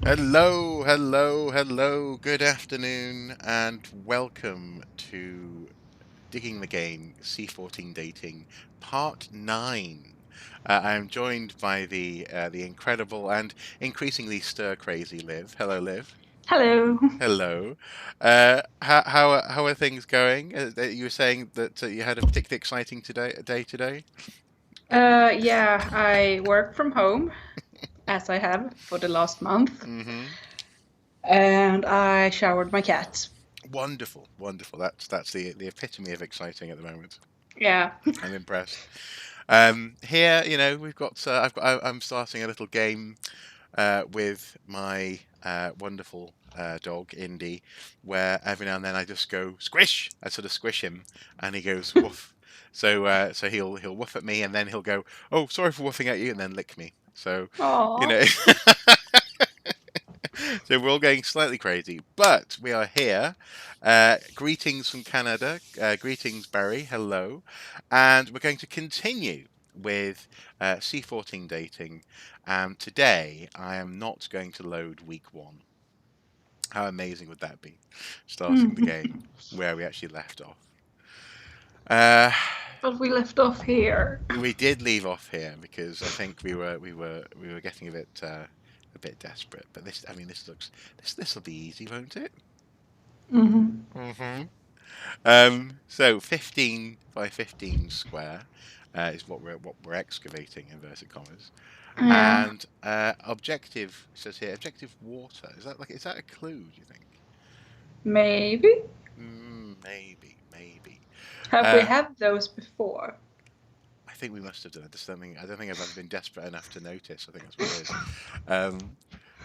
Hello, hello, hello. Good afternoon, and welcome to Digging the Game C14 Dating Part 9. I am joined by the incredible and increasingly stir crazy Liv. Hello, Liv. Hello. Hello. How are things going? You were saying that you had a particularly exciting day today. Yeah, I work from home as I have for the last month, Mm-hmm. and I showered my cat. Wonderful, wonderful. That's the epitome of exciting at the moment. Yeah. I'm impressed. Here, we've got. I'm starting a little game with my wonderful dog Indy, where every now and then I just go squish. I sort of squish him, and he goes woof. So he'll woof at me, and then he'll go, "Oh, sorry for woofing at you," and then lick me. So, you Aw. know, so we're all going slightly crazy, but we are here. Greetings from Canada. Greetings, Barry. Hello. And we're going to continue with C14 dating. And today I am not going to load week one. How amazing would that be? Starting the game Mhm. where we actually left off. Uh, But we left off here. we did leave off here because I think we were getting a bit desperate. But this, I mean, this will be easy, won't it? Hmm. hmm So 15 by 15 square is what we're excavating, inverted commas. Yeah, And objective, it says here, objective water. Is that a clue, do you think? maybe. Maybe, maybe. Have we Uh, had those before? I think we must have done it. I don't think I've ever been desperate enough to notice. I think that's what it is. Um,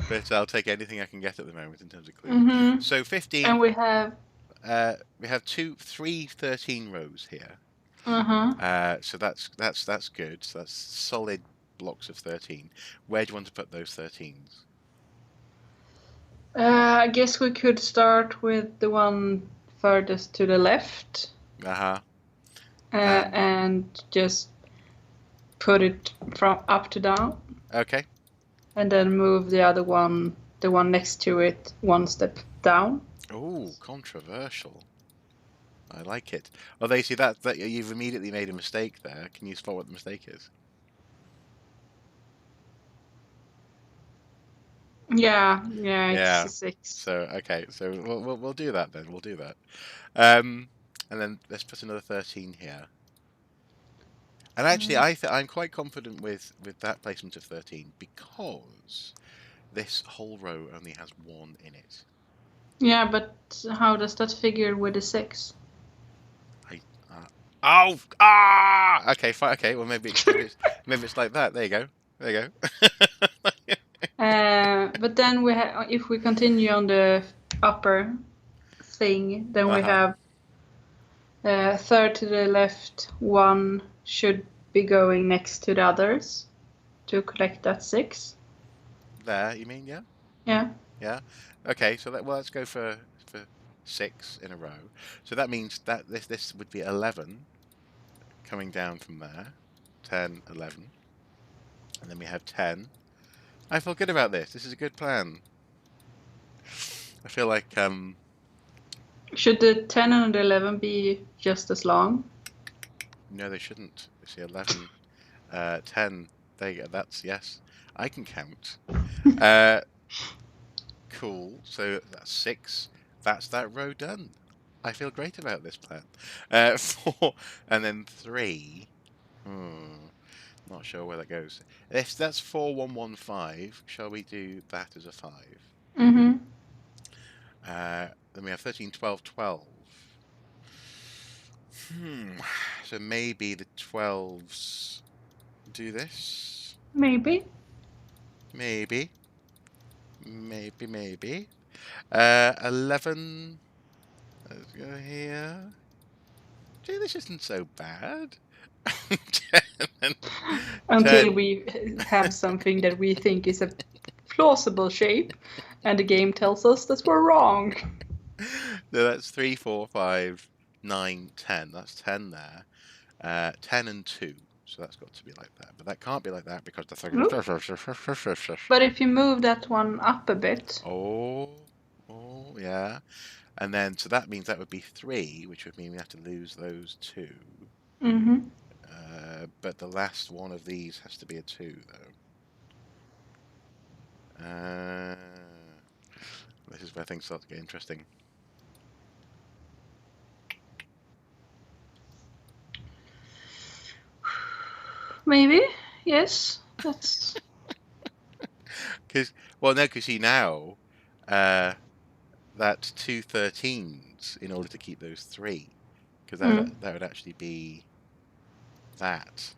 but I'll take anything I can get at the moment in terms of clues. Hmm. So And 15, we have. we have three 13 rows here. Uh-huh. So that's good. So that's solid blocks of 13. Where do you want to put those 13s? I guess we could start with the one furthest to the left, Uh-huh. Um, and just put it from up to down. okay. And then move the one next to it, one step down. Oh, controversial. I like it. Oh, they see that you've immediately made a mistake there. Can you spot what the mistake is? Yeah, it's Yeah. a six. So okay, so we'll do that then. We'll do that. Um, and then let's put another 13 here. And actually, Mm. I'm quite confident with that placement of 13 because this whole row only has one in it. Yeah, but how does that figure with a six? I oh okay, fine, okay. Well, maybe it's like that. There you go. There you go. But then if we continue on the upper thing, then we Uh-huh. have third to the left, one should be going next to the others to collect that six. There, you mean? Yeah, Yeah. yeah. Okay, so let's go for six in a row. So that means that this would be 11 coming down from there. 10, 11, and then we have 10. I feel good about this. This is a good plan. I feel like Should the 10 and the 11 be just as long? no, they shouldn't. You see, 11, 10. There you go. That's yes. I can count. Uh, cool. So that's six. That's that row done. I feel great about this plan. Four and then three. Hmm. Not sure where that goes. If that's 4115, shall we do that as a five? Mm-hmm. Then we have 13, 12, 12. So maybe the 12s do this? Maybe. Maybe. Maybe. 11. Let's go here. Gee, this isn't so bad. 10. Until 10. we have something that we think is a plausible shape, and the game tells us that we're wrong. No, that's 3, 4, 5, 9, 10. That's 10 there. 10 and 2. So that's got to be like that. But that can't be like that because the thing. Nope. But if you move that one up a bit. Oh, yeah. And then, so that means that would be 3, which would mean we have to lose those 2. Mm-hmm. But the last one of these has to be a 2, though. This is where things start to get interesting. Maybe. Yes. That's. Because, well, no, because see now, that's 2 13s in order to keep those 3. Because that would actually be that.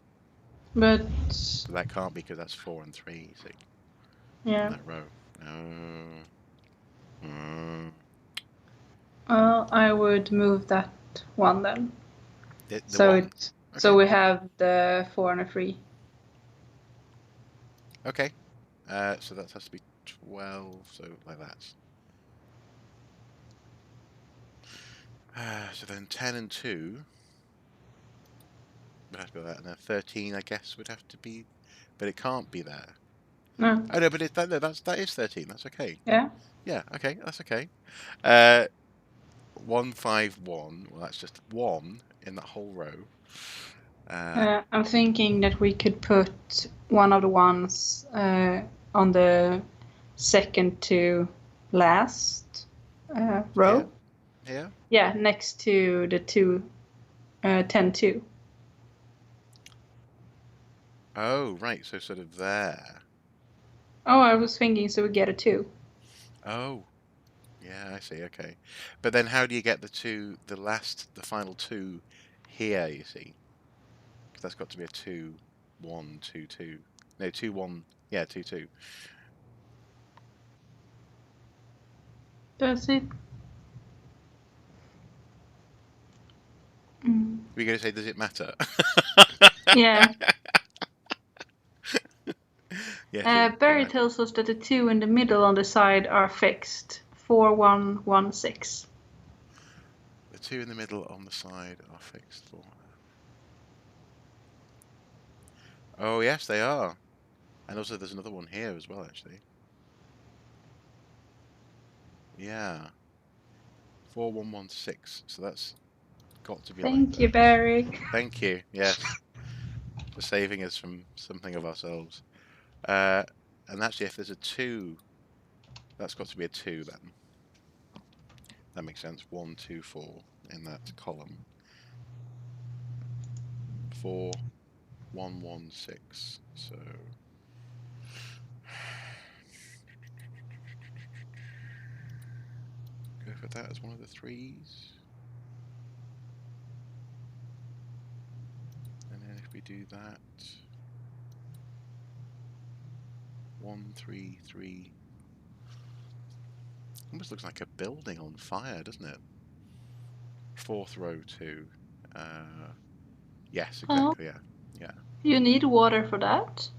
But. So that can't be because that's 4 and 3, you see, Yeah. in that row. Well, I would move that one then. The So one. it's Okay. so we have the 4 and a 3. Okay. So that has to be 12. So like that. So then 10 and 2 would have to be that, and then 13, I guess, would have to be, but it can't be there. No. Oh no, but that is 13. That's okay. Yeah. Yeah. Okay. That's okay. 1 5 1. Well, that's just 1 in that whole row. I'm thinking that we could put one of the ones on the second to last row. Here. Yeah, next to the 10 2. Oh, right. So sort of there. Oh, I was thinking so we get a 2. Oh, yeah. I see. Okay, but then how do you get the final 2 here? You see, because that's got to be a 2 1 2 2. No, 2 1. Yeah, 2 2. Does it? We're going to say, does it matter? Yeah. Yes, Barry tells us that the 2 in the middle on the side are fixed. 4 1 1 6. The 2 in the middle on the side are fixed for. Oh, yes, they are. And also there's another one here as well, actually. Yeah. 4 1 1 6. So that's got to be like that. Thank you, Barry. Thank you. Yes. For saving us from something of ourselves. And actually, if there's a 2, that's got to be a 2 then. That makes sense. 1 2 4 in that column. 4 1 1 6. So go for that as one of the 3s. And then if we do that, 1 3 3. Almost looks like a building on fire, doesn't it? 4th row 2. Yes, exactly. Yeah, yeah. You need water for that?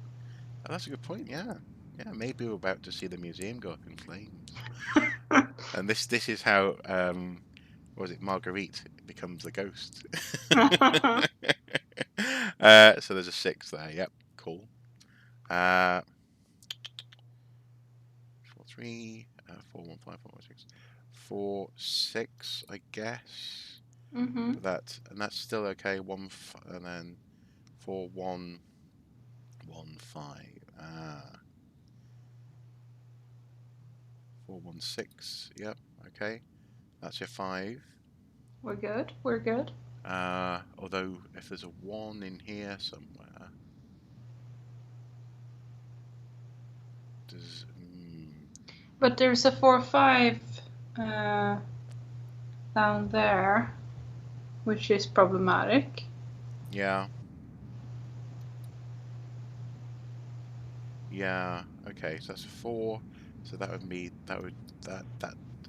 Oh, that's a good point. Yeah, yeah. Maybe we're about to see the museum go up in flames. And this is how what was it? Marguerite becomes the ghost. So there's a 6 there. Yep, cool. 4 3 4 1 5 4 1 6 4 6, I guess. Mm-hmm. But that's still okay. And then 4 1 1 5. 4 1 6. Yep. Okay. That's your 5. We're good. We're good. Although if there's a 1 in here somewhere, does But there's a 4 5 down there, which is problematic. yeah. Yeah. Okay. So that's 4. So that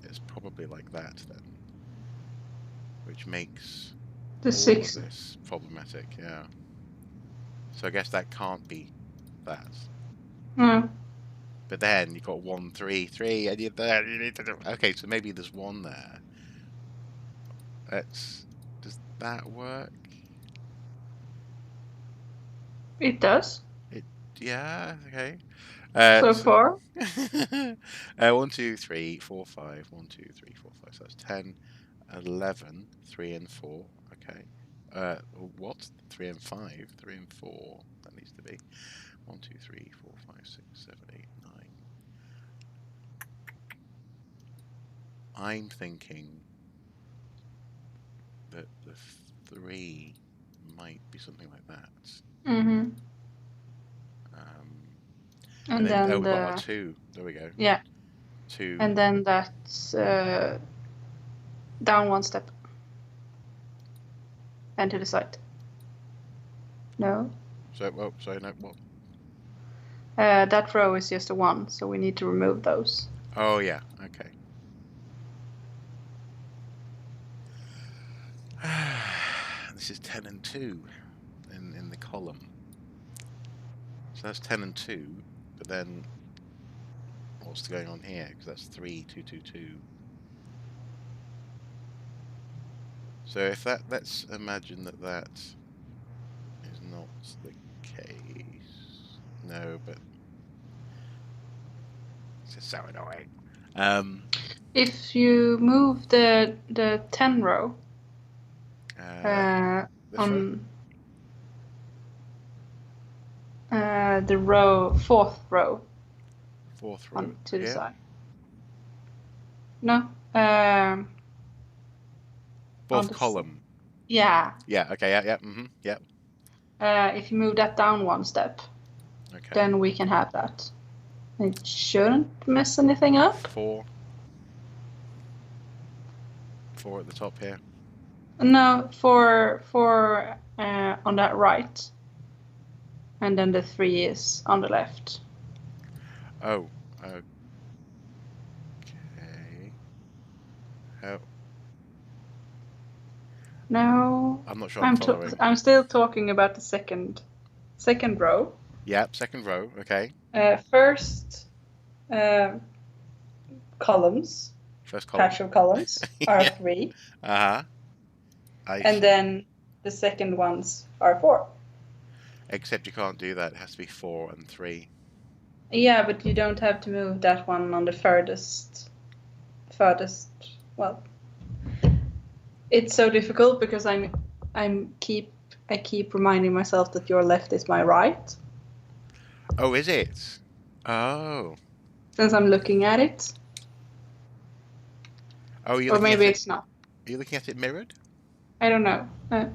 is probably like that then, which makes The all 6. of this problematic. Yeah. So I guess that can't be that. No. But then you've got 1 3 3, and you need to do. Okay, so maybe there's 1 there. Does that work? It does. Yeah, okay. So far. 1, 2, 3, 4, 5. 1, 2, 3, 4, 5. So that's 10, 11, 3 and 4. Okay. What? 3 and 5? 3 and 4. That needs to be 1, 2, 3, 4, 5, 6, 7, 8, 9. I'm thinking that the 3 might be something like that. Mm-hmm. And And then, then we've got our 2. There we go. yeah. 2. And then that's down one step. And to the side. No. So, sorry, no, what? That row is just a 1, so we need to remove those. Oh, yeah, okay. This is 10 and 2 in the column. So that's 10 and 2, but then what's going on here? Because that's 3, 2, 2, 2. So if let's imagine that is not the case. No, but it's just so annoying. If you move the 10 row This row? on the fourth row 4th row to the here? side. No. 4th column. Yeah. Yeah, okay, yeah, yeah. If you move that down one step, Okay. then we can have that. It shouldn't mess anything up. 4 at the top here. No, 4 on that right. And then the 3 is on the left. Oh, okay. How? No. I'm not sure I'm following. I'm still talking about the second row. Yep, 2nd row, okay. First columns, First column. patch of columns, are 3. Uh-huh. And then the second ones are 4. Except you can't do that. It has to be 4 and 3. Yeah, but you don't have to move that one on the furthest. Well, it's so difficult because I keep reminding myself that your left is my right. Oh, is it? Oh. Since I'm looking at it. Oh, or maybe it's not. Are you looking at it mirrored? I don't know. And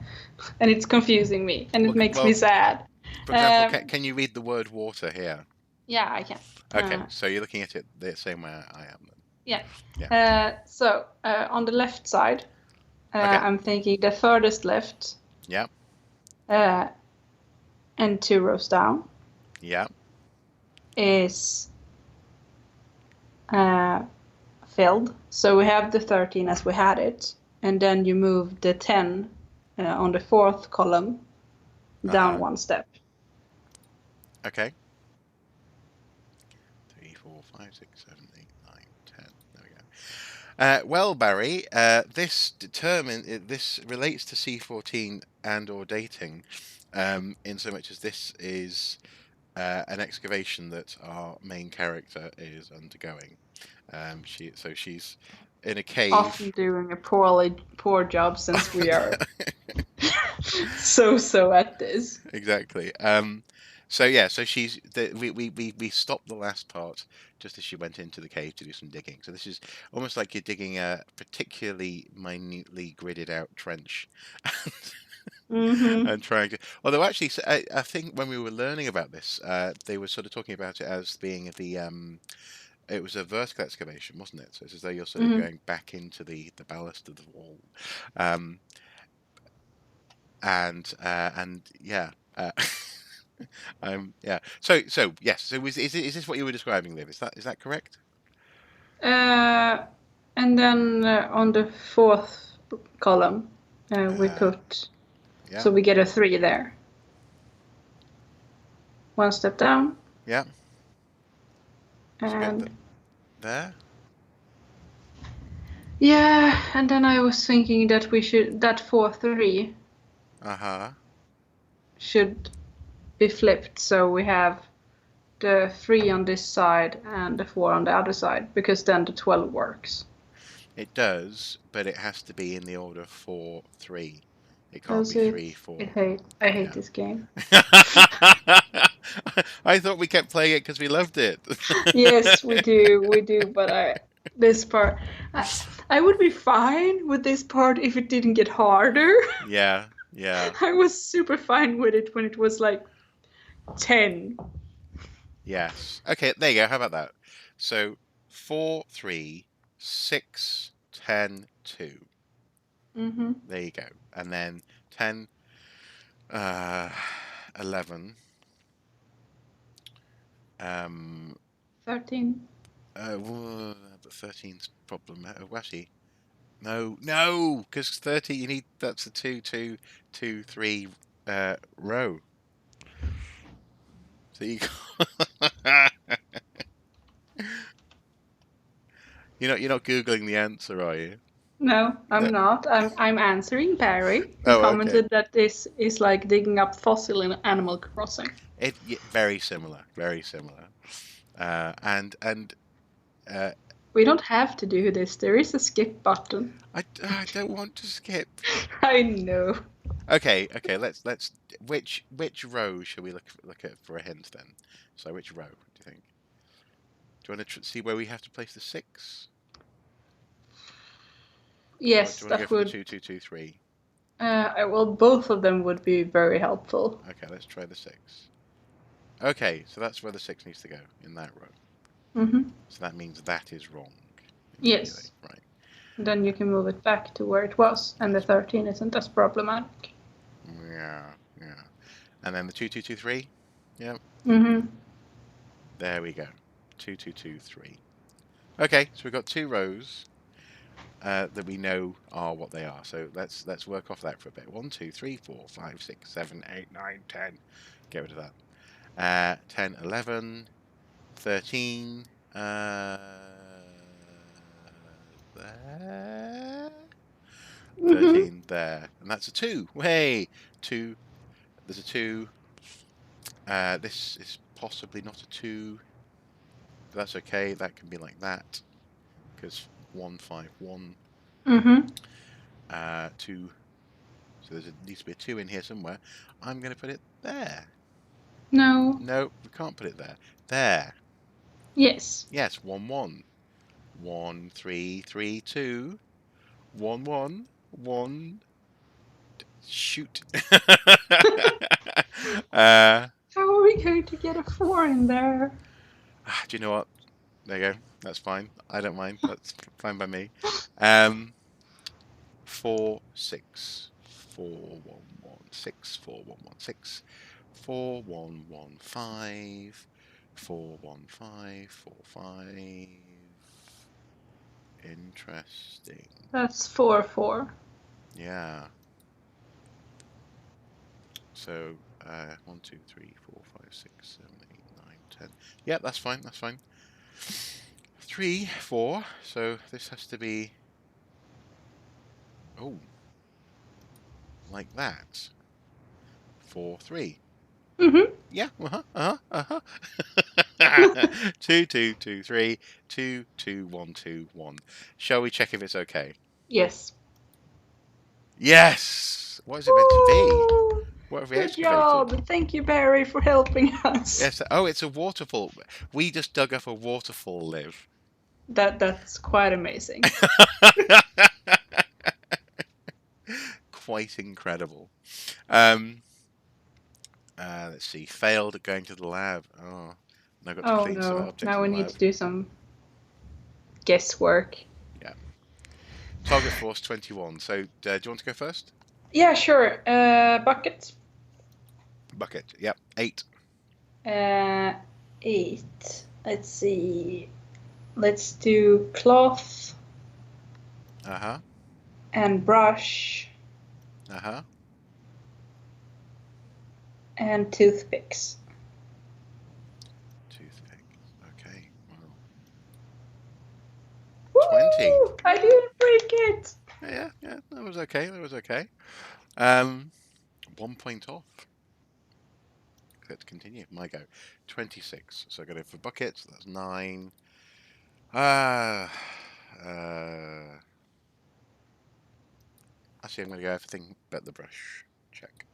it's confusing me, and it makes me sad. For example, can you read the word water here? Yeah, I can. Okay, so you're looking at it the same way I am then. Yeah. Yeah. So on the left side, I'm thinking the furthest left. Yeah. And 2 rows down. Yeah. Is filled. So we have the 13 as we had it, and then you move the 10 on the 4th column down one step. Okay. 3, 4, 5, 6, 7, 8, 9, 10. There we go. Well, Barry, this relates to C14 and/or dating, in so much as this is an excavation that our main character is undergoing. She's in a cave. Often doing a poor job since we are so at this. Exactly. So we stopped the last part just as she went into the cave to do some digging. So this is almost like you're digging a particularly minutely gridded out trench. And trying to, although actually, I think when we were learning about this, they were sort of talking about it as being it was a vertical excavation, wasn't it? So it's as though you're sort of going back into the ballast of the wall, and yeah, yeah. So yes. So is this what you were describing, Liv? Is that correct? And then on the 4th column, we put. Yeah. So we get a 3 there. 1 step down. Yeah. And there. Yeah, and then I was thinking that we should that 4-3. Uh-huh. Should be flipped, so we have the 3 on this side and the 4 on the other side, because then the 12 works. It does, but it has to be in the order 4, 3. It can't Does be it? 3, 4. I hate Yeah. this game. I thought we kept playing it because we loved it. Yes, we do, but this part, I would be fine with this part if it didn't get harder. Yeah, yeah, I was super fine with it when it was like 10. yes. Okay, there you go. How about that? So 4, 3, 6, 10, 2. Mm-hmm. There you go. And then 10, 11. 13. Well, but 13's problem. Actually, no, because 30 you need that's a 2, 2, 2, 3 row. So you you're not googling the answer, are you? No, No. I'm not. I'm answering Barry, who Oh, okay. commented that this is like digging up fossil in Animal Crossing. Very similar, very similar. And uh, We don't have to do this. There is a skip button. I don't want to skip. I know. Okay, let's which row shall we look at for a hint then? So which row do you think? Do you want to see where we have to place the 6? Yes, Do you want to go that for the would. 2, 2, 2, 3? Well, both of them would be very helpful. Okay, let's try the 6. Okay, so that's where the 6 needs to go, in that row. Mm-hmm. So that means that is wrong immediately, Yes. right? Then you can move it back to where it was, and the 13 isn't as problematic. Yeah, yeah. And then the 2, 2, 2, 3? Yep. Mm-hmm. There we go. 2, 2, 2, 3. Okay, so we've got 2 rows that we know are what they are. So let's work off that for a bit. 1, 2, 3, 4, 5, 6, 7, 8, 9, 10. Get rid of that. 10, 11, 13. There. Mm-hmm. 13 there. And that's a 2. Hey! 2. There's a 2. This is possibly not a 2. But that's okay. That can be like that. Because 1, 5, 1. Mm-hmm. 2. So there needs to be a 2 in here somewhere. I'm going to put it there. No. No, we can't put it there. There. Yes. Yes, 1, 1. 1, 3, 3, 2. 1, 1. 1. Shoot. How are we going to get a 4 in there? Do you know what? There you go. That's fine. I don't mind. That's fine by me. 4, 6. 4, 1, 1, 6. 4, 1, 1, 6. 4, 1, 1, 5. 4, 1, 5. 4, 5. Interesting. That's 4, 4. Yeah. So, 1, 2, 3, 4, 5, 6, 7, 8, 9, 10. Yeah, that's fine. That's fine. 3, 4. So this has to be. Oh. Like that. 4, 3. Mm-hmm. Yeah. 2, 2, 2, 3. 2, 2, 1, 2, 1. Shall we check if it's okay? Yes. Yes. What is it meant to be? Woo! What have we Good excavated? job. Thank you, Barry, for helping us. Yes. Oh, it's a waterfall. We just dug up a waterfall, Liv. That's quite amazing. Quite incredible. Let's see. Failed at going to the lab. Oh, now I've got to Oh clean some no. objects Now we in the need lab. to do some guesswork. Yeah. Target force 21. So, do you want to go first? Yeah, sure. Bucket. Bucket. Yep. 8. 8. Let's see. Let's do cloth Uh-huh. and brush Uh-huh. and toothpicks. Toothpick. Okay. Well. 20. Woo! I didn't break it. Yeah. That was okay. 1 point off. let's continue. My go. 26. So I go for buckets. That's 9. Actually, I'm going to go everything but the brush. Check.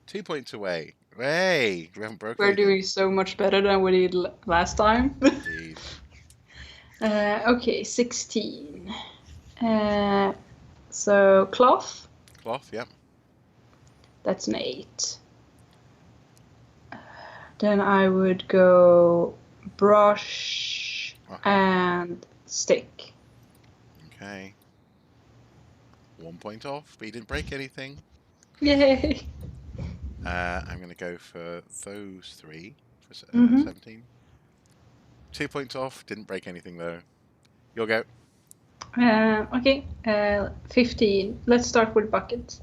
2 points away. Hey, we haven't broke We're anything. doing so much better than we did last time. Indeed. Okay, 16. So cloth, Cloth, yep. that's an 8. Then I would go brush and stick. Okay. 1 point off, but you didn't break anything. Yay! I'm going to go for those 3 for 17. 2 points off, didn't break anything though. You'll go. Okay, 15. Let's start with bucket.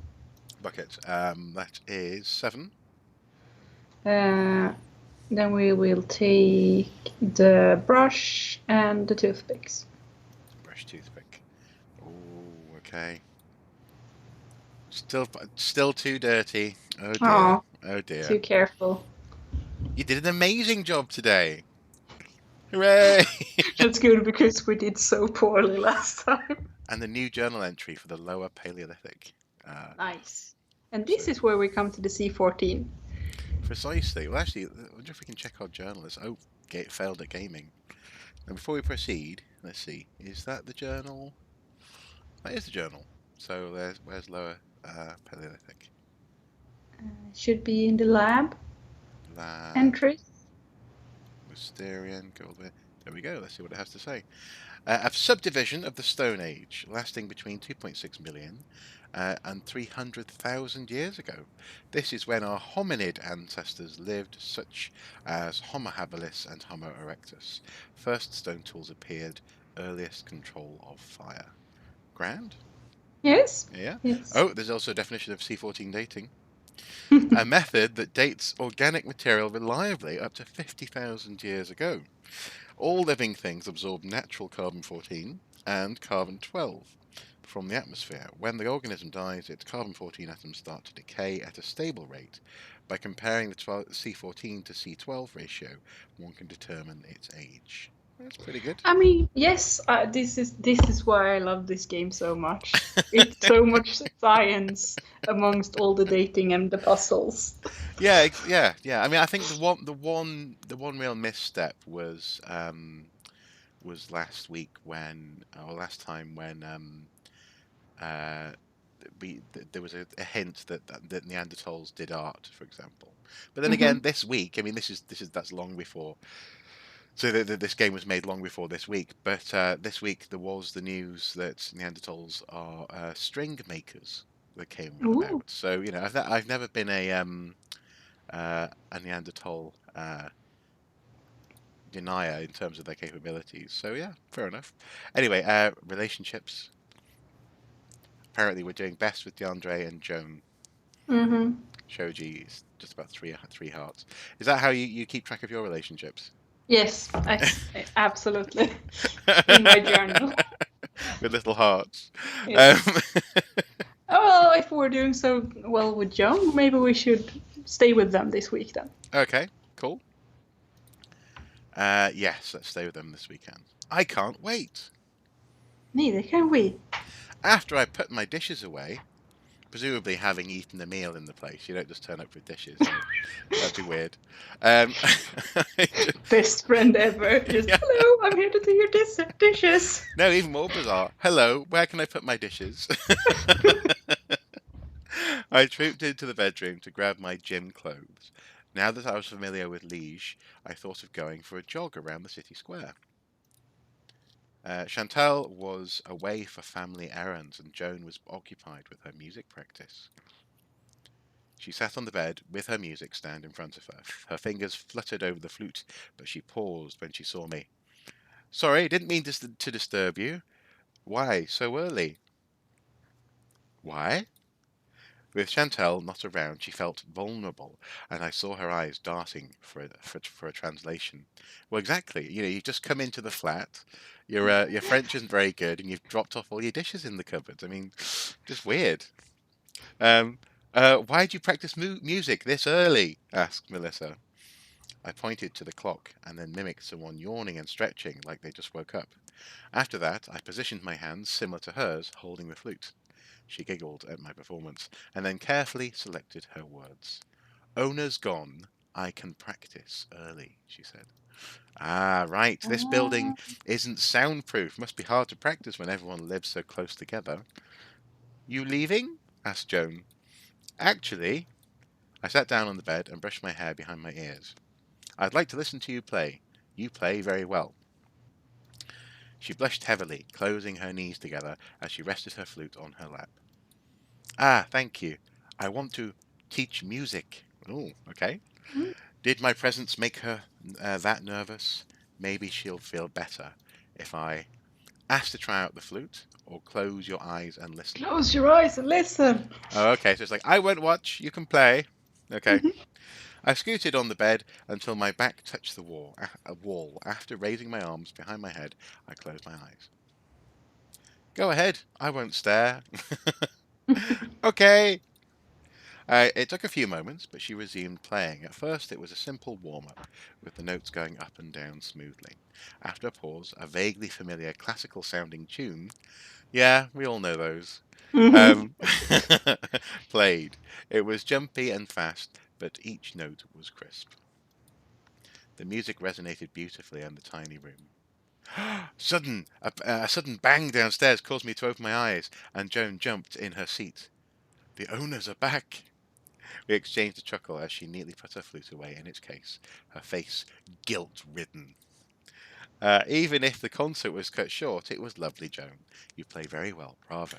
Bucket. That is 7. Then we will take the brush and the toothpicks. Brush, toothpick. Oh, okay. Still too dirty. Oh dear. Oh, oh dear. Too careful. You did an amazing job today. Hooray! That's good because we did so poorly last time. And the new journal entry for the Lower Paleolithic. Nice. And this is where we come to the C14. Precisely. Well, actually, I wonder if we can check our journalists. Oh, failed at gaming. And before we proceed, let's see. Is that the journal? That is the journal. So where's Lower Paleolithic? Should be in the lab. Entries. Mysterian. Go all the way. There we go. Let's see what it has to say. A subdivision of the Stone Age, lasting between 2.6 million and 300,000 years ago. This is when our hominid ancestors lived, such as Homo habilis and Homo erectus. First stone tools appeared, earliest control of fire. Grand? Yes. Yeah. Yes. Oh, there's also a definition of C14 dating. A method that dates organic material reliably up to 50,000 years ago. All living things absorb natural carbon-14 and carbon-12 from the atmosphere. When the organism dies, its carbon-14 atoms start to decay at a stable rate. By comparing the C14 to C12 ratio, one can determine its age. That's pretty good. I mean, yes, this is why I love this game so much. It's so much science amongst all the dating and the puzzles. Yeah. I mean, I think the one real misstep was last week last time when there was a hint that Neanderthals did art, for example. But then again, this week, I mean, that's long before. So this game was made long before this week. But this week there was the news that Neanderthals are string makers that came about. So I've never been a Neanderthal denier in terms of their capabilities. So yeah, fair enough. Anyway, relationships. Apparently, we're doing best with DeAndre and Joan. Shoji is just about three hearts. Is that how you keep track of your relationships? Yes, absolutely. In my journal. With little hearts. Yes. Well, if we're doing so well with Joan, maybe we should stay with them this week then. Okay, cool. Yes, let's stay with them this weekend. I can't wait. Neither can we. After I put my dishes away, presumably having eaten a meal in the place, you don't just turn up with dishes. That'd be weird. Best friend ever. Just, hello, I'm here to do your dishes. No, even more bizarre. Hello, where can I put my dishes? I trooped into the bedroom to grab my gym clothes. Now that I was familiar with Liège, I thought of going for a jog around the city square. Chantal was away for family errands, and Joan was occupied with her music practice. She sat on the bed with her music stand in front of her. Her fingers fluttered over the flute, but she paused when she saw me. Sorry, didn't mean to disturb you. Why so early? Why? With Chantal not around, she felt vulnerable, and I saw her eyes darting for a translation. Well, exactly. You've just come into the flat. Your French isn't very good, and you've dropped off all your dishes in the cupboard. I mean, just weird. Why'd you practice music this early? Asked Melissa. I pointed to the clock and then mimicked someone yawning and stretching like they just woke up. After that, I positioned my hands similar to hers, holding the flute. She giggled at my performance and then carefully selected her words. Owner's gone. I can practice early, she said. Ah, right. This building isn't soundproof. Must be hard to practice when everyone lives so close together. You leaving? Asked Joan. Actually, I sat down on the bed and brushed my hair behind my ears. I'd like to listen to you play. You play very well. She blushed heavily, closing her knees together as she rested her flute on her lap. Ah, thank you. I want to teach music. Oh, okay. Did my presence make her that nervous? Maybe she'll feel better if I ask to try out the flute or close your eyes and listen. Close your eyes and listen. Oh, okay. So it's like, I won't watch. You can play. Okay. I scooted on the bed until my back touched the wall. After raising my arms behind my head, I closed my eyes. Go ahead. I won't stare. Okay. It took a few moments, but she resumed playing. At first, it was a simple warm-up, with the notes going up and down smoothly. After a pause, a vaguely familiar classical-sounding tune, yeah, we all know those, um, played. It was jumpy and fast, but each note was crisp. The music resonated beautifully in the tiny room. A sudden bang downstairs caused me to open my eyes, and Joan jumped in her seat. The owners are back. We exchanged a chuckle as she neatly put her flute away in its case, her face guilt-ridden. Even if the concert was cut short, it was lovely, Joan. You play very well. Bravo.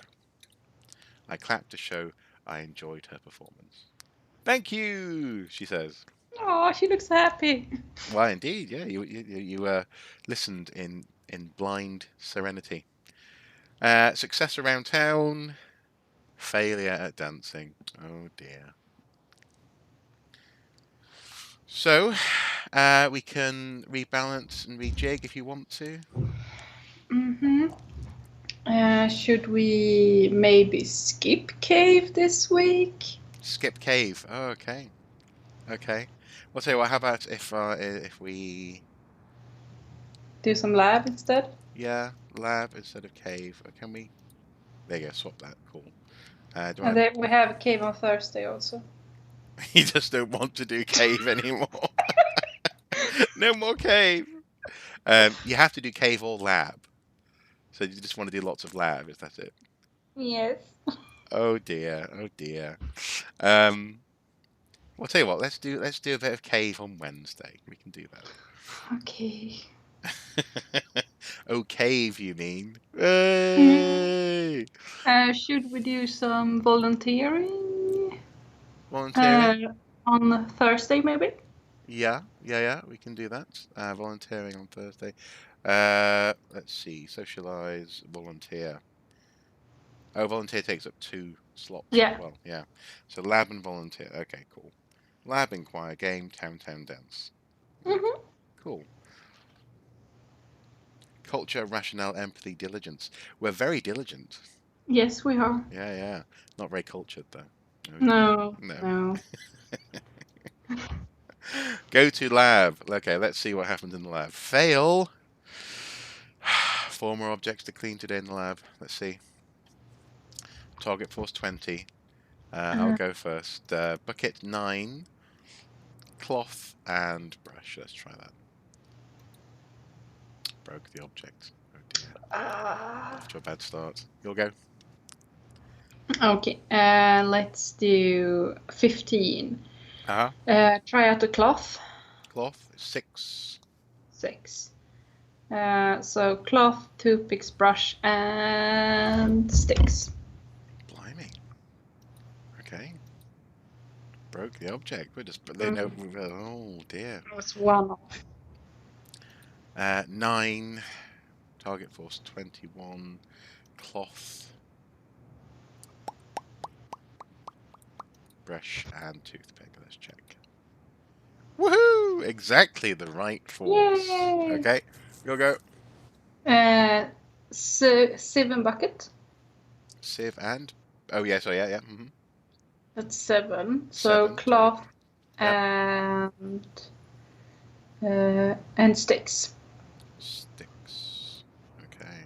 I clapped to show I enjoyed her performance. Thank you, she says. Oh, she looks happy. Why, indeed, yeah. You listened in blind serenity. Success around town. Failure at dancing. Oh dear. So, we can rebalance and rejig if you want to. Should we maybe skip cave this week? Skip cave. Oh, okay. Okay. Well, tell you what. How about if we Do some lab instead? lab instead of cave? Can we? There you go. Swap that. Cool. Do And I? then we have cave on Thursday also. You just don't want to do cave anymore. No more cave. You have to do cave or lab. So you just want to do lots of lab. Is that it? Yes. Oh dear. Oh dear. Well, tell you what. Let's do a bit of cave on Wednesday. We can do that. Okay. Oh, cave, you mean? Hey! Should we do some volunteering? Volunteering? On Thursday, maybe? Yeah. We can do that. Volunteering on Thursday. Let's see. Socialize, volunteer. Oh, volunteer takes up 2 slots as well. Yeah. So lab and volunteer. Okay, cool. Lab, inquire, game, town dance. Cool. Culture, rationale, empathy, diligence. We're very diligent. Yes, we are. Yeah. Not very cultured, though. No. Go to lab. Okay, let's see what happens in the lab. Fail. 4 more objects to clean today in the lab. Let's see. Target force 20. I'll go first. Bucket 9. Cloth and brush. Let's try that. Broke the object. Oh dear. Off to a bad start. You'll go. Okay, let's do 15. Try out the cloth. Cloth is 6. 6. So cloth, toothpicks, brush, and sticks. Blimey. Okay. Broke the object. They know. Oh dear. That was 1 off. 9. Target force 21. Cloth. Brush and toothpick. Let's check. Woohoo! Exactly the right force. Yay! Okay, you'll go. Sieve and bucket. Sieve and. Oh, yeah, so yeah. That's 7. So 7. cloth Yep. and sticks. Sticks. Okay.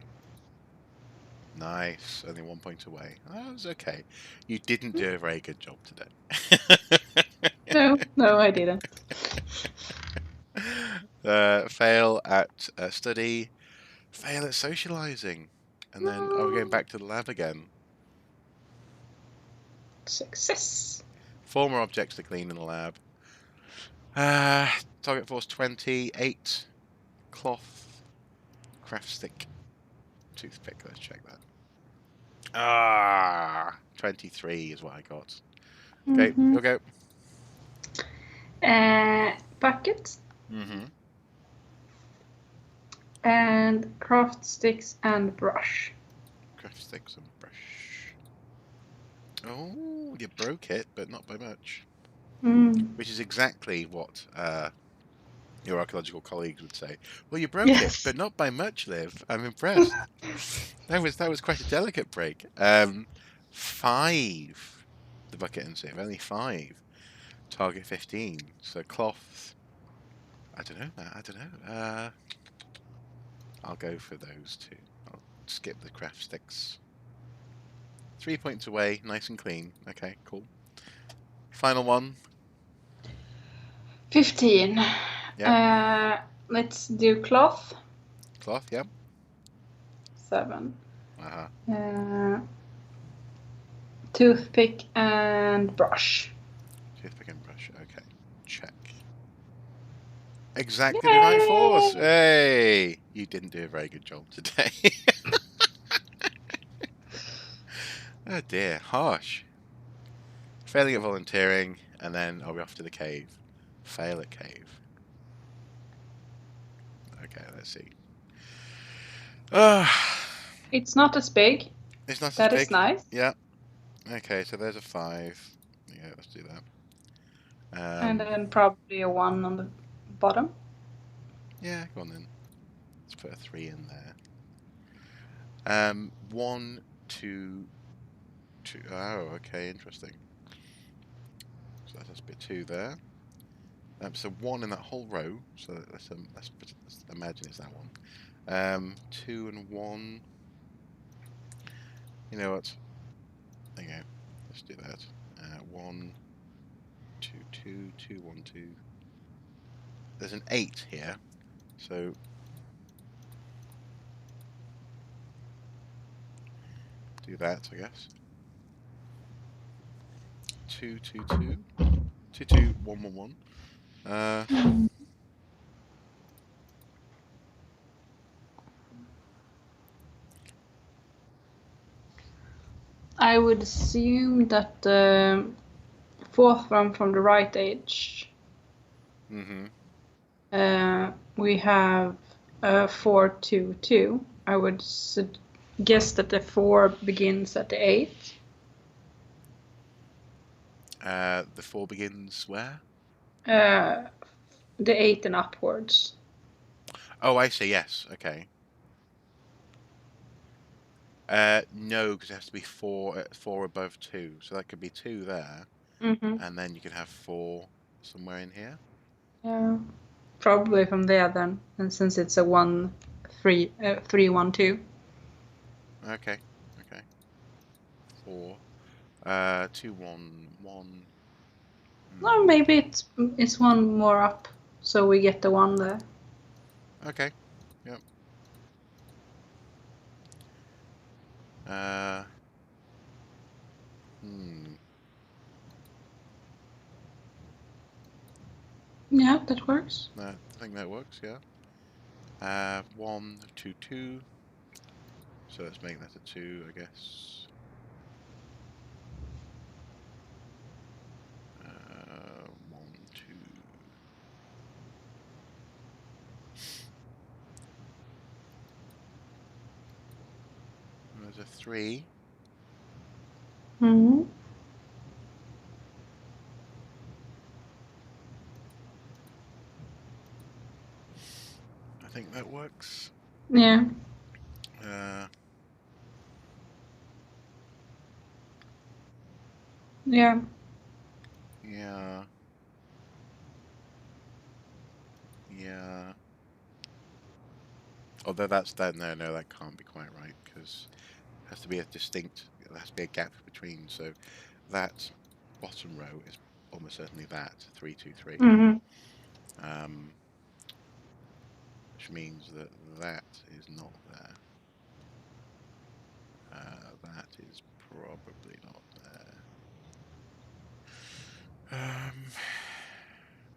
Nice. Only 1 point away. That was okay. You didn't do a very good job today. No, I didn't. Fail at study. Fail at socializing. And then are we going back to the lab again? Success. 4 more objects to clean in the lab. Target force 28. Cloth. Craft stick. Toothpick. Let's check that. 23 is what I got. Okay, you'll go. Bucket Mm-hmm. and craft sticks and brush. Craft sticks and brush. Oh, you broke it, but not by much. Which is exactly what your archaeological colleagues would say. Well, you broke it, but not by much, Liv. I'm impressed. That was quite a delicate break. 5. The bucket and sieve, only 5. Target 15. So cloth. I don't know. I'll go for those 2. I'll skip the craft sticks. 3 points away, nice and clean. Okay, cool. Final one. 15. Yeah. Let's do cloth. Cloth, yeah. 7. Uh-huh. Toothpick and brush. Toothpick and brush. Okay, check. Exactly the right force. Hey! You didn't do a very good job today. Oh dear, harsh. Failing at volunteering, and then are we off to the cave? Fail at cave. Okay, let's see. It's not as big. It's not as That big. is nice. Yeah. Okay, so there's a 5. Yeah, let's do that. And then probably a 1 on the bottom. Yeah, go on then. Let's put a 3 in there. 1, 2, 2. Oh, okay, interesting. So that's a bit 2 there. So 1 in that whole row. So let's imagine it's that one. 2 and 1. You know what? There you go. Let's do that. 1, 2, 2, 2, 1, 2. There's an 8 here. So do that, I guess. 2, 2, 2. 2, 2, 1, 1, 1. I would assume that the 4th one from the right edge. We have 4, 2, 2. I would guess that the 4 begins at the 8. The 4 begins where? The 8 and upwards. Oh, I see. Yes. Okay. No, because it has to be 4 above 2. So that could be 2 there, and then you could have 4 somewhere in here. Yeah, probably from there then, and since it's a 1, 3, 3, 1, 2. Okay. Okay. 4. 2, 1, 1. Or maybe it's 1 more up, so we get the 1 there. Okay. Yep. Yeah, that works. I think that works. Yeah. 1, 2, 2. So let's make that a 2, I guess. 1, 2. There's a 3. I think that works. Yeah. Yeah. Yeah. Yeah. Although that's that. No, that can't be quite right because it has to be a distinct. There has to be a gap between. So that bottom row is almost certainly that 3, 2, 3. Which means that that is not there. That is probably not there.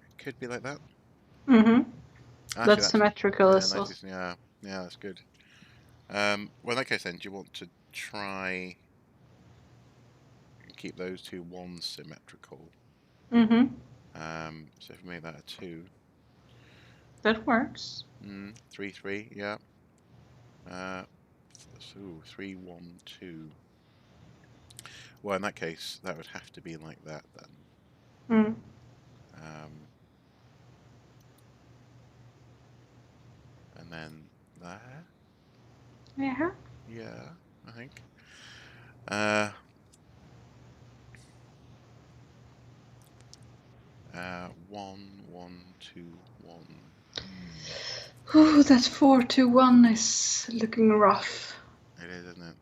It could be like that. Actually, That's symmetrical as well. yeah, that's good. Well, in that case, then, do you want to try and keep those two ones symmetrical? So if we make that a 2. That works. 3, 3, yeah. So 3, 1, 2. Well, in that case, that would have to be like that then. And then there. Yeah. Yeah, I think. 1, 1, 2, 1. Ooh, that 4, 2, 1 is looking rough. It is, isn't it?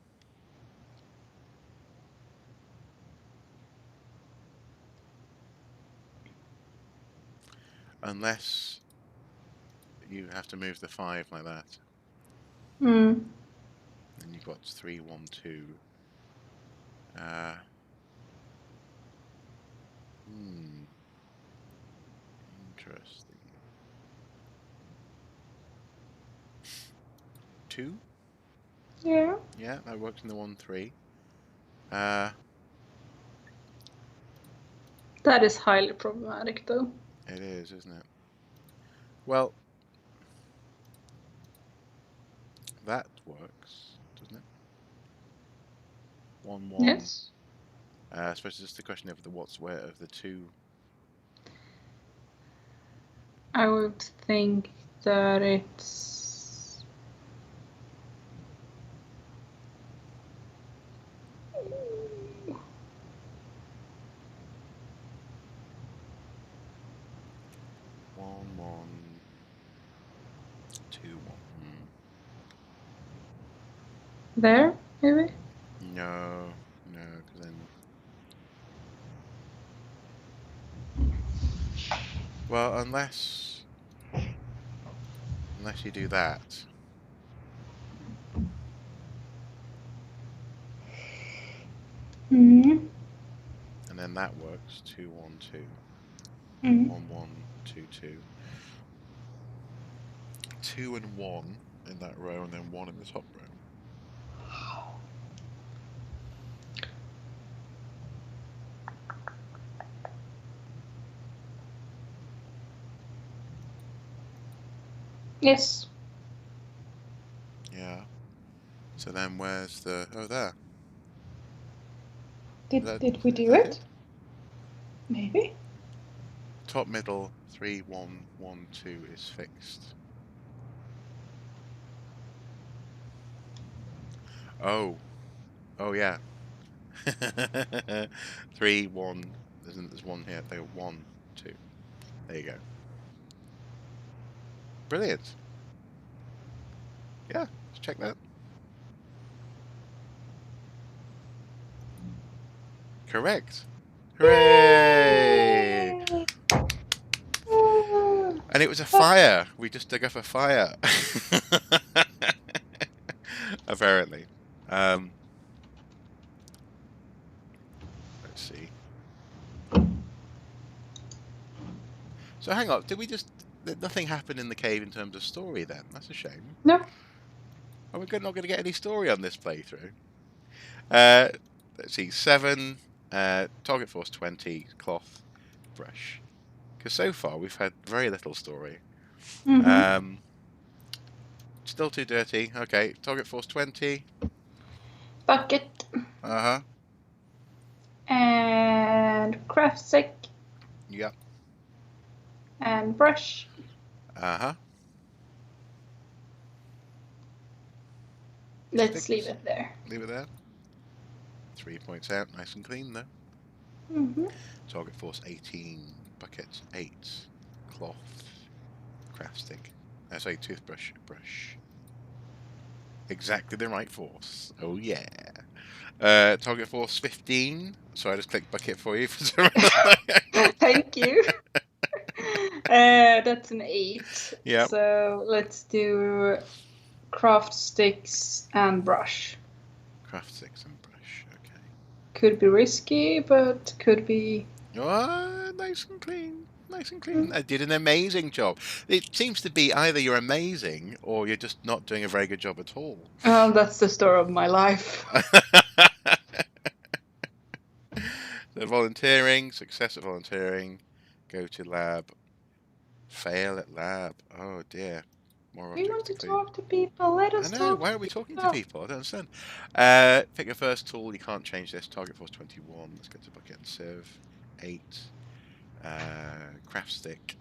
Unless you have to move the 5 like that. Then you've got 3, 1, 2. Interesting. 2? Yeah. Yeah, that works in the 1, 3. That is highly problematic, though. It is, isn't it? Well, that works, doesn't it? 1, 1. Yes. I suppose it's just a question of what's where of the 2. I would think that it's... One, 1, 2, 1. There, maybe? No, because then... Well, unless you do that. And then that works. 2, 1, 2. 1, 1, 2, 2. 2 and 1 in that row, and then 1 in the top row. Yes. Yeah. So then where's the... Oh, there. Did we do it? Maybe. Top, middle, 3, 1, 1, 2 is fixed. Oh. Oh, yeah. 3, 1. There's 1 here. There, 1, 2. There you go. Brilliant. Yeah, let's check that. Correct. Hooray! And it was a fire. We just dug up a fire. Apparently. Let's see. So hang on, did we just... Nothing happened in the cave in terms of story then? That's a shame. No. Are we not going to get any story on this playthrough? Let's see, 7, target force 20, cloth, brush. Because so far we've had very little story. Still too dirty. Okay, target force 20. Bucket. Uh-huh. And craft stick. Yep. And brush. Uh-huh. Let's leave it there. Leave it there. 3 points out, nice and clean though. Mm-hmm. Target force 18. Bucket 8. Cloth. Craft stick. Sorry, toothbrush. Brush. Exactly the right force. Oh yeah. Target force 15. So I just clicked bucket for you. Thank you. That's an 8. Yep. So let's do craft sticks and brush. Craft sticks and brush. Okay. Could be risky, but could be. Oh, nice and clean. Nice and clean. I did an amazing job. It seems to be either you're amazing or you're just not doing a very good job at all. That's the story of my life. So volunteering, success at volunteering, go to lab, fail at lab. Oh dear. More We want objects to to clean. talk to people. Let I us know. talk Why to are we talking to people. people? I don't understand. Pick your first tool. You can't change this. Target force 21. Let's go to bucket and sieve. 8. Craft stick.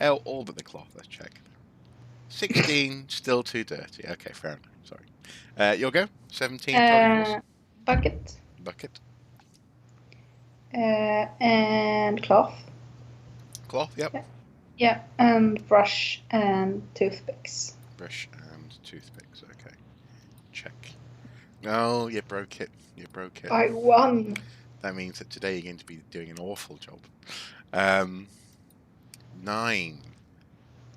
Oh, all but the cloth. Let's check. 16. Still too dirty. Okay, fair enough. Sorry. You'll go. 17. Target force. Bucket Bucket. and cloth. Cloth. Yep. Yeah, and brush and toothpicks. Brush and toothpicks. Okay. Check. No, you broke it. You broke it. I won. That means that today you're going to be doing an awful job. 9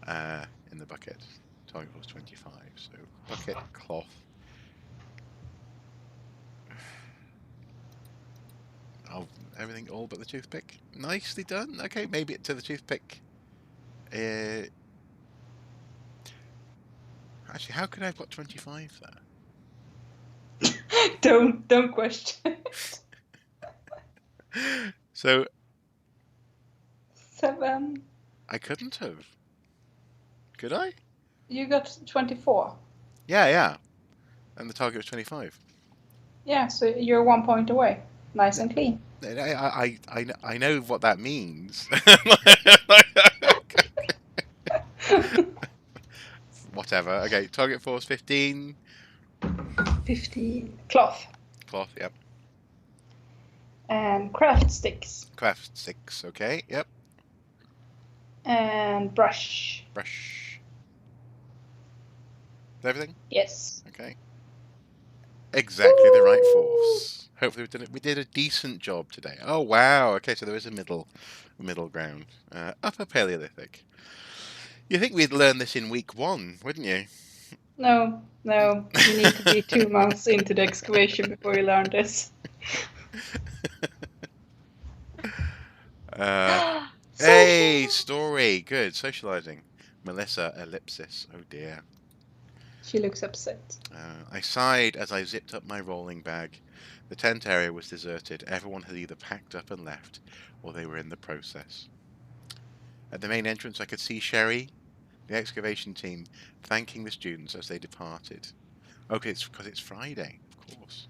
in the bucket. Target force 25. So bucket, cloth. Oh, everything all but the toothpick. Nicely done. Okay, maybe to the toothpick. Actually, how could I have got 25 there? Don't question. So 7. I couldn't have. Could I? You got 24. Yeah. And the target was 25. Yeah, so you're 1 point away. Nice and clean. I know what that means. Whatever. Okay, target force 15. 15. Cloth. Cloth, yep. And craft sticks. Craft 6, okay, yep. And brush. Brush. Everything? Yes. Okay. Exactly the right force. Hopefully we did a decent job today. Oh wow. Okay, so there is a middle ground. Upper Paleolithic. You think we'd learn this in week 1, wouldn't you? No. You need to be 2 months into the excavation before you learn this. Hey, story. Good. Socializing. Melissa, ellipsis. Oh dear. She looks upset. I sighed as I zipped up my rolling bag. The tent area was deserted. Everyone had either packed up and left, or they were in the process. At the main entrance, I could see Sherry, the excavation team, thanking the students as they departed. Okay, it's because it's Friday, of course.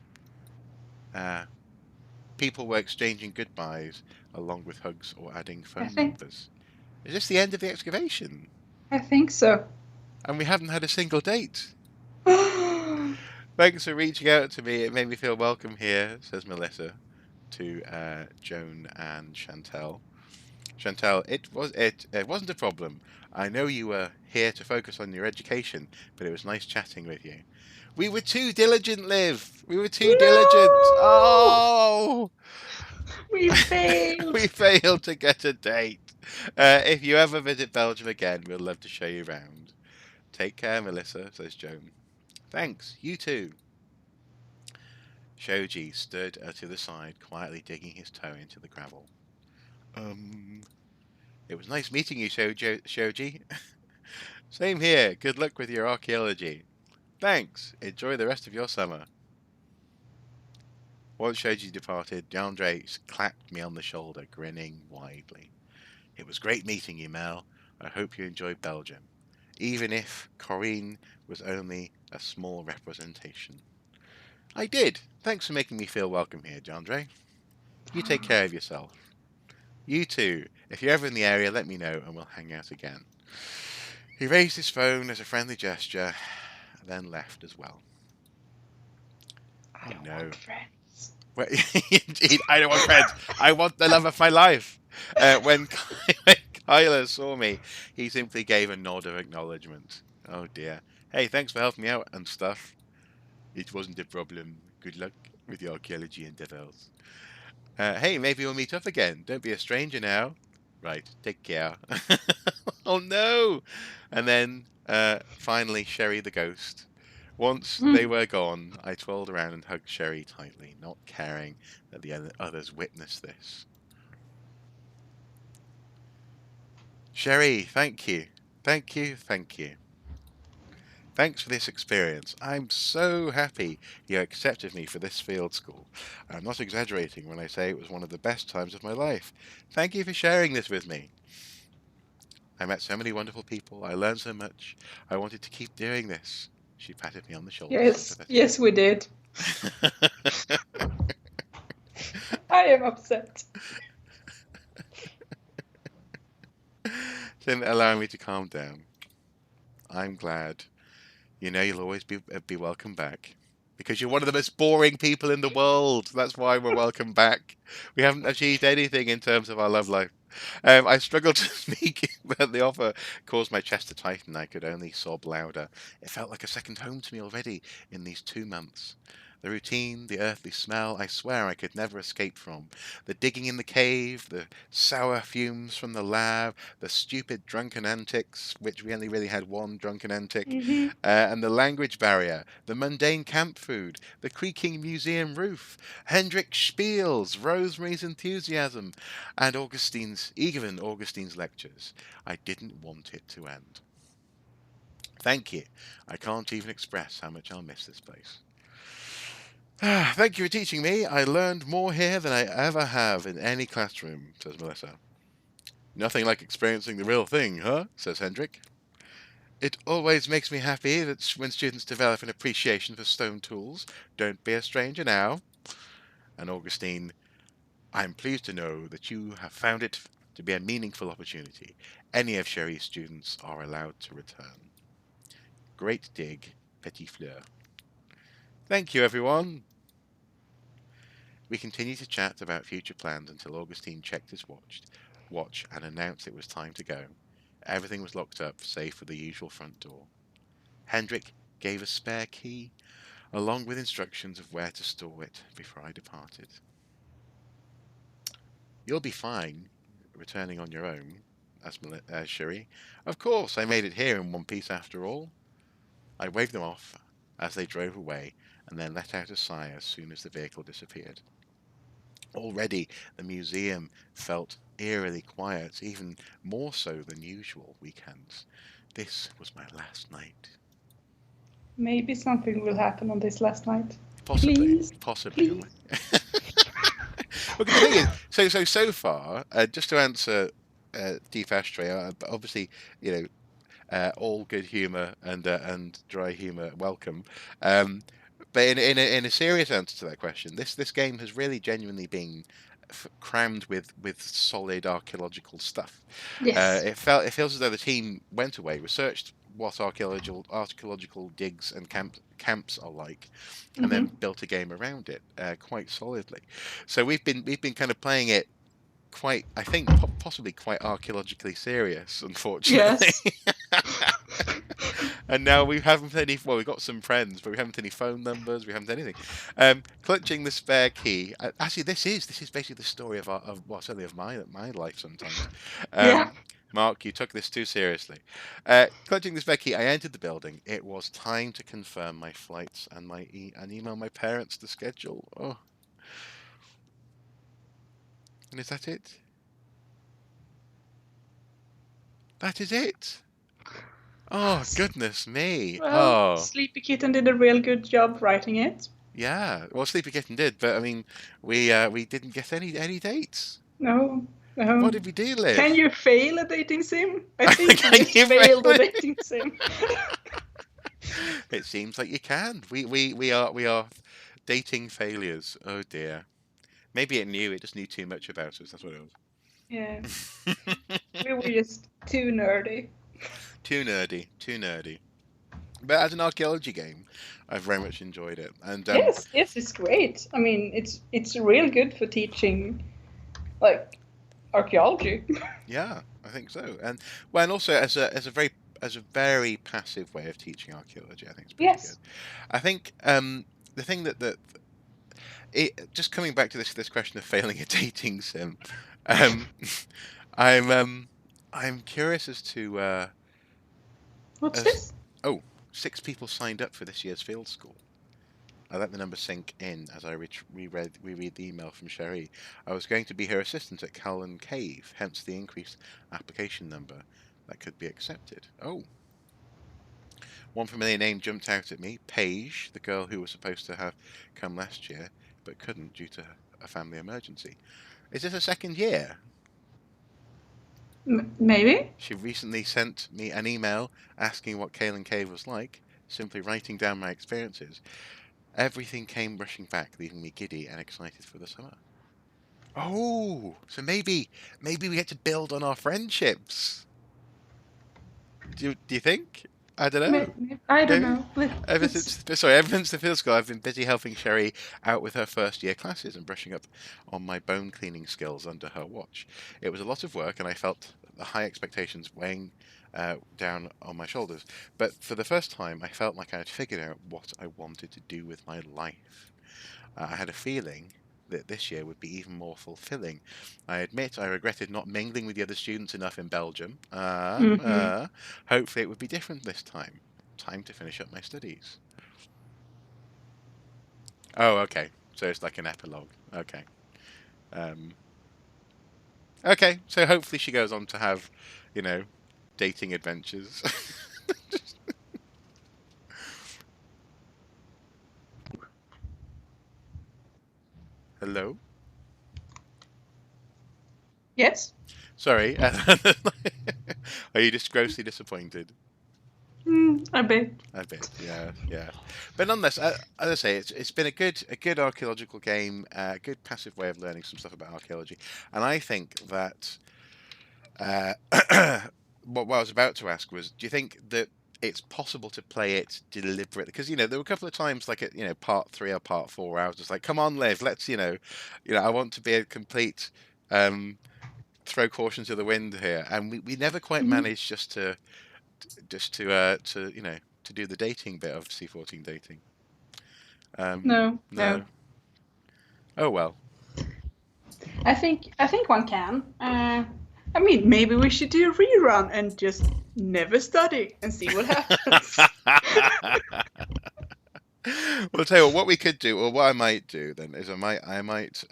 People were exchanging goodbyes, along with hugs or adding phone numbers. Is this the end of the excavation? I think so. And we haven't had a single date. Thanks for reaching out to me. It made me feel welcome here, says Melissa to Joan and Chantel. Chantel, it wasn't a problem. I know you were here to focus on your education, but it was nice chatting with you. We were too diligent, Liv. We were too diligent. Oh, We failed. we failed to get a date. If you ever visit Belgium again, we'd love to show you around. Take care, Melissa, says Joan. Thanks, you too. Shoji stood to the side, quietly digging his toe into the gravel. It was nice meeting you, Shoji. Same here. Good luck with your archaeology. Thanks. Enjoy the rest of your summer. Once Shoji departed, Andre clapped me on the shoulder, grinning widely. It was great meeting you, Mel. I hope you enjoyed Belgium, even if Corinne was only a small representation. I did. Thanks for making me feel welcome here, Andre. You take care of yourself. You too. If you're ever in the area, let me know and we'll hang out again. He raised his phone as a friendly gesture, then left as well. I Oh no. want friends. Well, indeed, I don't want friends. I want the love of my life. When when Kyler saw me, he simply gave a nod of acknowledgement. Oh dear. Hey, thanks for helping me out and stuff. It wasn't a problem. Good luck with your archaeology endeavors. Hey, maybe we'll meet up again. Don't be a stranger now. Right, take care. Oh no! And then finally, Sherry the ghost. Once they were gone, I twirled around and hugged Sherry tightly, not caring that the others witnessed this. Sherry, thank you. Thank you, thank you. Thanks for this experience. I'm so happy you accepted me for this field school. I'm not exaggerating when I say it was one of the best times of my life. Thank you for sharing this with me. I met so many wonderful people. I learned so much. I wanted to keep doing this. She patted me on the shoulder Yes, sympathetically. yes, we did. I am upset. Didn't allow me to calm down. I'm glad. You know you'll always be welcome back. Because you're one of the most boring people in the world. That's why we're welcome back. We haven't achieved anything in terms of our love life. I struggled to speak, but the offer caused my chest to tighten. I could only sob louder. It felt like a second home to me already in these 2 months. The routine, the earthly smell, I swear I could never escape from. The digging in the cave, the sour fumes from the lab, the stupid drunken antics, which we only really had one drunken antic, and the language barrier, the mundane camp food, the creaking museum roof, Hendrik spiels, Rosemary's enthusiasm, and even Augustine's lectures. I didn't want it to end. Thank you. I can't even express how much I'll miss this place. Thank you for teaching me. I learned more here than I ever have in any classroom, says Melissa. Nothing like experiencing the real thing, huh? Says Hendrik. It always makes me happy that when students develop an appreciation for stone tools. Don't be a stranger now. And Augustine, I'm pleased to know that you have found it to be a meaningful opportunity. Any of Sherry's students are allowed to return. Great dig, Petit Fleur. Thank you, everyone. We continued to chat about future plans until Augustine checked his watch and announced it was time to go. Everything was locked up, save for the usual front door. Hendrik gave a spare key, along with instructions of where to store it before I departed. You'll be fine, returning on your own, asked Sherry. Of course, I made it here in one piece after all. I waved them off as they drove away, and then let out a sigh as soon as the vehicle disappeared. Already the museum felt eerily quiet, even more so than usual weekends. This was my last night. Maybe something will happen on this last night. Possibly, Please, possibly. please. Well, the thing is, so far, just to answer Deep Ashtray, obviously, you know, all good humour and dry humour welcome. But in a serious answer to that question, this game has really genuinely been crammed with solid archaeological stuff. Yes. It feels as though the team went away, researched what archaeological digs and camps are like, and then built a game around it quite solidly. So we've been kind of playing it quite, I think, possibly quite archaeologically serious, unfortunately. Yes. And now we haven't any. Well, we've got some friends, but we haven't any phone numbers. We haven't anything. Clutching the spare key. Actually, this is basically the story of certainly of my life sometimes. Yeah. Mark, you took this too seriously. Clutching the spare key, I entered the building. It was time to confirm my flights and and email my parents to schedule. Oh, and is that it? That is it. Oh, goodness me. Well, Oh, Sleepy Kitten did a real good job writing it. yeah. Well, Sleepy Kitten did, but I mean, we didn't get any dates. No, What no. did we do, Liv? Can you fail a dating sim? I think Can you just you failed a fail it? dating sim. It seems like you can. We are dating failures. Oh dear. Maybe it just knew too much about us. That's what it Yeah, was. we were just too nerdy. Too nerdy. Too nerdy. But as an archaeology game, I've very much enjoyed it. And Yes, yes, it's great. I mean, it's real good for teaching, like, archaeology. yeah, I think so. And well, and also as a very passive way of teaching archaeology, I think it's pretty good. Yes. I think the thing that just coming back to this question of failing a dating sim, um, I'm um, I'm curious as to What's as this? oh, 6 people signed up for this year's field school. I let the number sink in as I reread the email from Sherry. I was going to be her assistant at Callan Cave, hence the increased application number that could be accepted. Oh, one familiar name jumped out at me, Paige, the girl who was supposed to have come last year but couldn't due to a family emergency. Is this a second year? Maybe. She recently sent me an email asking what Callan Cave was like, simply writing down my experiences. Everything came rushing back, leaving me giddy and excited for the summer. Oh, so maybe we get to build on our friendships. Do you think? I don't know. I don't Maybe. know. Ever since the field school, I've been busy helping Sherry out with her first year classes and brushing up on my bone cleaning skills under her watch. It was a lot of work, and I felt the high expectations weighing down on my shoulders. But for the first time, I felt like I had figured out what I wanted to do with my life. I had a feeling that this year would be even more fulfilling. I admit I regretted not mingling with the other students enough in Belgium. Hmm. Hopefully it would be different this time. Time to finish up my studies. Oh, okay. So it's like an epilogue. Okay. Um, okay. So hopefully she goes on to have, you know, dating adventures. Hello. Yes. Sorry. Are you just grossly disappointed? I bet. A bit, yeah, yeah. But nonetheless, as I say, it's been a good archaeological game, a good passive way of learning some stuff about archaeology, and I think that uh, what I was about to ask was, do you think that it's possible to play it deliberately? Because there were a couple of times, like at part 3 or part 4, where I was just like, "Come on, Liv, let's I want to be a complete throw caution to the wind here," and we never quite Hmm. managed to to do the dating bit of C14 dating. No, no. No. Oh well. I think one can. I mean, maybe we should do a rerun and just never study and see what happens. Well, tell you what we could do, or what I might do then, is I might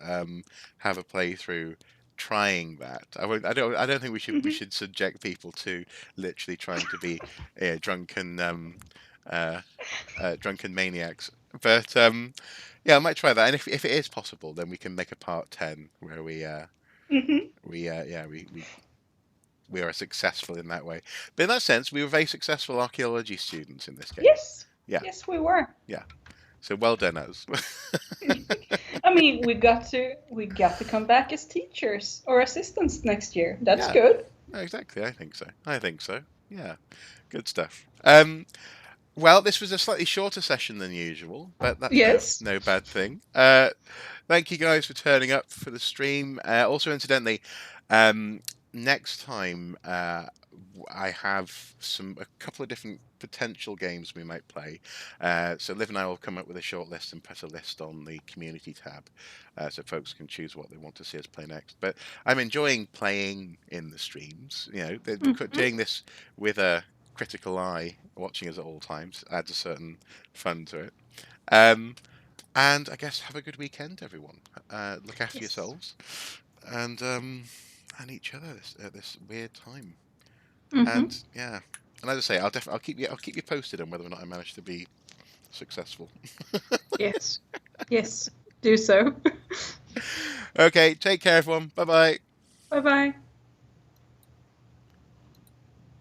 have a playthrough trying that. I don't think we Hmm. should subject people to literally trying to be drunken uh, drunken maniacs. But yeah, I might try that. And if it is possible, then we can make a part 10 where Hmm. we are successful in that way. But in that sense, we were very successful archaeology students in this game. Yes, Yeah, yes, we were. yeah. So well done, us. I mean, we got to come back as teachers or assistants next year. That's Yeah, good. no, exactly. I think so. I think so. Yeah, good stuff. Well, this was a slightly shorter session than usual, but that's Yes. no bad thing. Thank you guys for turning up for the stream. Also, incidentally, um, next time I have a couple of different potential games we might play. So Liv and I will come up with a short list and put a list on the community tab, so folks can choose what they want to see us play next. But I'm enjoying playing in the streams. Hmm. Doing this with a critical eye, watching us at all times adds a certain fun to it. Um, and I guess have a good weekend, everyone. Look after Yes. yourselves and each other at this weird time. Hmm. And yeah, and as I say, I'll keep you posted on whether or not I manage to be successful. Yes. Yes. Do so. Okay, take care, everyone. Bye bye. Bye bye.